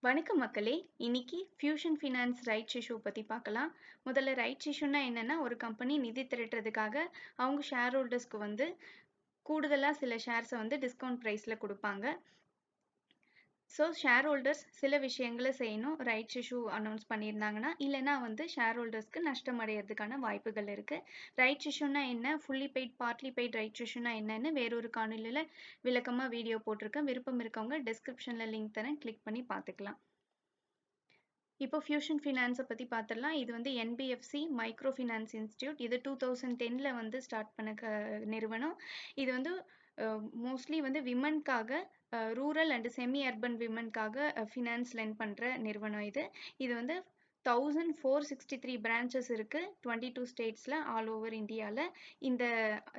வணக்கம் மக்களே! இன்னைக்கு ஃபியூஷன் ஃபினான்ஸ் ரைட்ஸ் இஷ்யூ பத்தி பார்க்கலாம். முதல்ல ரைட்ஸ் இஷ்யூன்னா என்னன்னா, ஒரு கம்பெனி நிதி திரட்டுறதுக்காக அவங்க ஷேர் ஹோல்டர்ஸ்க்கு வந்து கூடுதலா சில ஷேர்ஸ வந்து டிஸ்கவுண்ட் பிரைஸ்ல குடுப்பாங்க. ஷேர் ஹோல்டர்ஸ் சில விஷயங்கள செய்யணும். ரைட்ஸ் இஷ்யூ அனௌன்ஸ் பண்ணியிருந்தாங்கன்னா, இல்லன்னா வந்து ஷேர் ஹோல்டர்ஸ்க்கு நஷ்டம் அடையறதுக்கான வாய்ப்புகள் இருக்கு. ரைட்ஸ் இஷ்யூன்னா என்ன? Fully paid, partly paid rights இஷ்யூன்னா என்னன்னு வேறொரு காணொளியில விளக்கமா வீடியோ போட்டிருக்கேன். விருப்பம் இருக்கவங்க டிஸ்கிரிப்ஷன்ல லிங்க் தரேன். கிளிக் பண்ணி பார்த்துக்கலாம். இப்போ ஃபியூஷன் ஃபினான்ஸ பத்தி பார்த்துடலாம். இது வந்து என்பிஎஃப்சி மைக்ரோ ஃபினான்ஸ் இன்ஸ்டிடியூட். இது 2010ல வந்து ஸ்டார்ட் பண்ண நிறுவனம். இது வந்து மோஸ்ட்லி வந்து விமன்க்காக ரூரல் அண்ட் செமி அர்பன் விமன்க்காக ஃபினான்ஸ் லெண்ட் பண்ற நிறுவனம் இது. இது வந்து 1463 பிரான்ச்சஸ் இருக்கு. 22 ஸ்டேட்ஸ்ல ஆல் ஓவர் இந்தியால. இந்த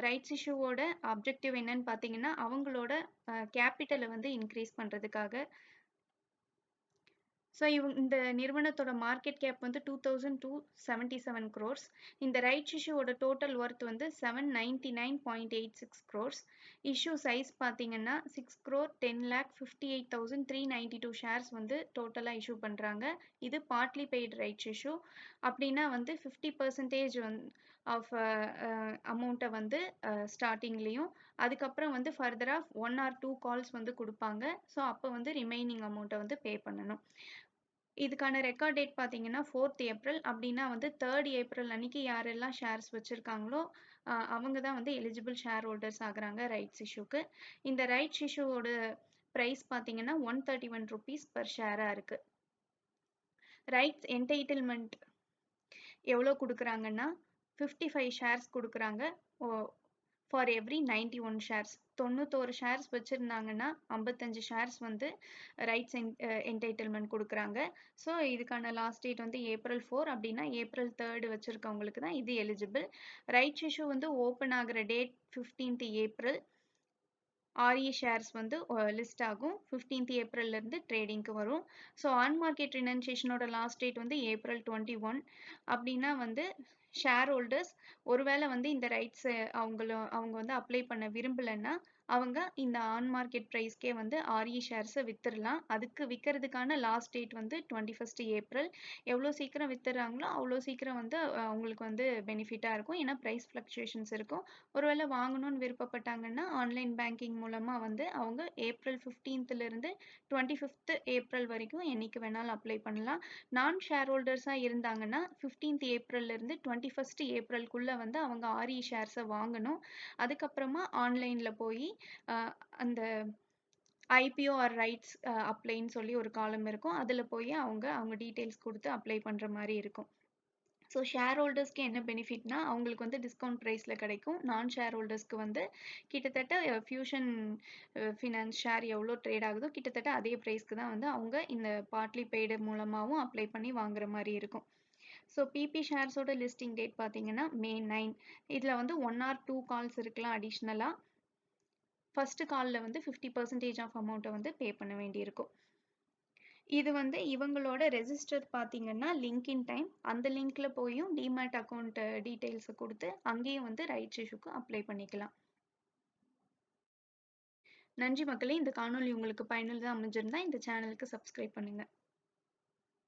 ரைட்ஸ் இஷ்யூவோட அப்ஜெக்டிவ் என்னன்னு பார்த்தீங்கன்னா, அவங்களோட கேபிட்டல வந்து இன்க்ரீஸ் பண்றதுக்காக. இந்த நிறுவனத்தோட மார்க்கெட் கேப் வந்து 2277 crores. இந்த ரைட்ஸ் இஷ்யூவோட டோட்டல் ஒர்த் வந்து 799.86 crores. இஷ்யூ சைஸ் பார்த்தீங்கன்னா 6 crore 10,58,392 ஷேர்ஸ் வந்து டோட்டலா இஷ்யூ பண்றாங்க. இது பார்ட்லி பெய்ட் ரைட்ஸ் இஷ்யூ. அப்படின்னா வந்து 50% ஆஃப் அமௌண்ட்டை வந்து ஸ்டார்டிங்லேயும் அதுக்கப்புறம் வந்து ஃபர்தரா 1 or 2 கால்ஸ் வந்து கொடுப்பாங்க. ஸோ அப்போ வந்து ரிமைனிங் அமௌண்ட்டை வந்து பே பண்ணணும். இதுக்கான ரெக்கார்ட் டேட் பார்த்தீங்கன்னா 4th ஏப்ரல். அப்படின்னா வந்து 3rd ஏப்ரல் அன்னைக்கு யாரெல்லாம் ஷேர்ஸ் வச்சிருக்காங்களோ அவங்க தான் வந்து எலிஜிபிள் ஷேர் ஹோல்டர்ஸ் ஆகுறாங்க ரைட்ஸ் இஷ்யூக்கு. இந்த ரைட்ஸ் இஷ்யூவோட ப்ரைஸ் பார்த்தீங்கன்னா 131 rupees பர் ஷேராக இருக்கு. ரைட்ஸ் என்டைட்டில்மெண்ட் எவ்வளோ கொடுக்குறாங்கன்னா 55 ஷேர்ஸ் கொடுக்குறாங்க ஃபார் எவ்ரி 91 ஷேர்ஸ். 91 ஷேர்ஸ் வச்சுருந்தாங்கன்னா 55 ஷேர்ஸ் வந்து ரைட்ஸ் என்டைட்டில்மெண்ட் கொடுக்குறாங்க. ஸோ இதுக்கான லாஸ்ட் டேட் வந்து April 4. அப்படின்னா April 3 வச்சுருக்கவங்களுக்கு தான் இது எலிஜிபிள். ரைட்ஸ் இஷ்யூ வந்து ஓப்பன் ஆகிற date 15th April. RE shares வந்து லிஸ்ட் ஆகும். 15th ஏப்ரல்லேருந்து ட்ரேடிங்க்கு வரும். ஆன் மார்க்கெட் ரினன்சியேஷனோட லாஸ்ட் டேட் வந்து April 21. அப்படின்னா வந்து ஷேர் ஹோல்டர்ஸ் ஒருவேளை வந்து இந்த ரைட்ஸ் அவங்க வந்து அப்ளை பண்ண விரும்பலைன்னா அவங்க இந்த ஆன் மார்க்கெட் ப்ரைஸ்க்கே வந்து RE ஷேர்ஸை வித்துடலாம். அதுக்கு விற்கிறதுக்கான லாஸ்ட் டேட் வந்து 21st ஏப்ரல். எவ்வளோ சீக்கிரம் வித்துறாங்களோ அவ்வளோ சீக்கிரம் வந்து அவங்களுக்கு வந்து பெனிஃபிட்டாக இருக்கும். ஏன்னா ப்ரைஸ் ஃப்ளக்சுவேஷன்ஸ் இருக்கும். ஒருவேளை வாங்கணும்னு விருப்பப்பட்டாங்கன்னா ஆன்லைன் பேங்கிங் மூலமாக வந்து அவங்க April 15லேருந்து 25th ஏப்ரல் வரைக்கும் என்னைக்கு வேணாலும் அப்ளை பண்ணலாம். நான் ஷேர் ஹோல்டர்ஸாக இருந்தாங்கன்னா 15th ஏப்ரல்லேருந்து 21st ஏப்ரல்குள்ளே வந்து அவங்க RE ஷேர்ஸை வாங்கணும். அதுக்கப்புறமா ஆன்லைனில் போய் அந்த ஐபிஓ ஆர் ரைட்ஸ் அப்ளைன்னு சொல்லி ஒரு காலம் இருக்கும். அதில் போய் அவங்க டீட்டெயில்ஸ் கொடுத்து அப்ளை பண்ணுற மாதிரி இருக்கும். ஷேர் ஹோல்டர்ஸ்க்கு என்ன பெனிஃபிட்னா அவங்களுக்கு வந்து டிஸ்கவுண்ட் ப்ரைஸில் கிடைக்கும். நான் ஷேர் ஹோல்டர்ஸ்க்கு வந்து கிட்டத்தட்ட ஃபியூஷன் ஃபினான்ஸ் ஷேர் எவ்வளோ ட்ரேட் ஆகுதோ கிட்டத்தட்ட அதே ப்ரைஸ்க்கு தான் வந்து அவங்க இந்த பார்ட்லி பெய்டு மூலமாகவும் அப்ளை பண்ணி வாங்குற மாதிரி இருக்கும். பிபி ஷேர்ஸோட லிஸ்டிங் டேட் பார்த்தீங்கன்னா May 9. இதில் வந்து 1 or 2 கால்ஸ் இருக்கலாம் அடிஷ்னலாக. ஃபர்ஸ்ட் காலில் வந்து 50% ஆஃப் அமௌண்ட்டை வந்து பே பண்ண வேண்டியிருக்கும். இது வந்து இவங்களோட ரெஜிஸ்டர் பார்த்தீங்கன்னா லிங்க் டைம். அந்த லிங்க்ல போயும் டிமேட் அக்கௌண்ட் டீட்டெயில்ஸை கொடுத்து அங்கேயும் வந்து ரைட்ஸ் இஷ்யூக்கு அப்ளை பண்ணிக்கலாம். நன்றி மக்களே! இந்த காணொளி உங்களுக்கு பயனுள்ளதாக அமைஞ்சிருந்தா இந்த சேனலுக்கு சப்ஸ்கிரைப் பண்ணுங்க.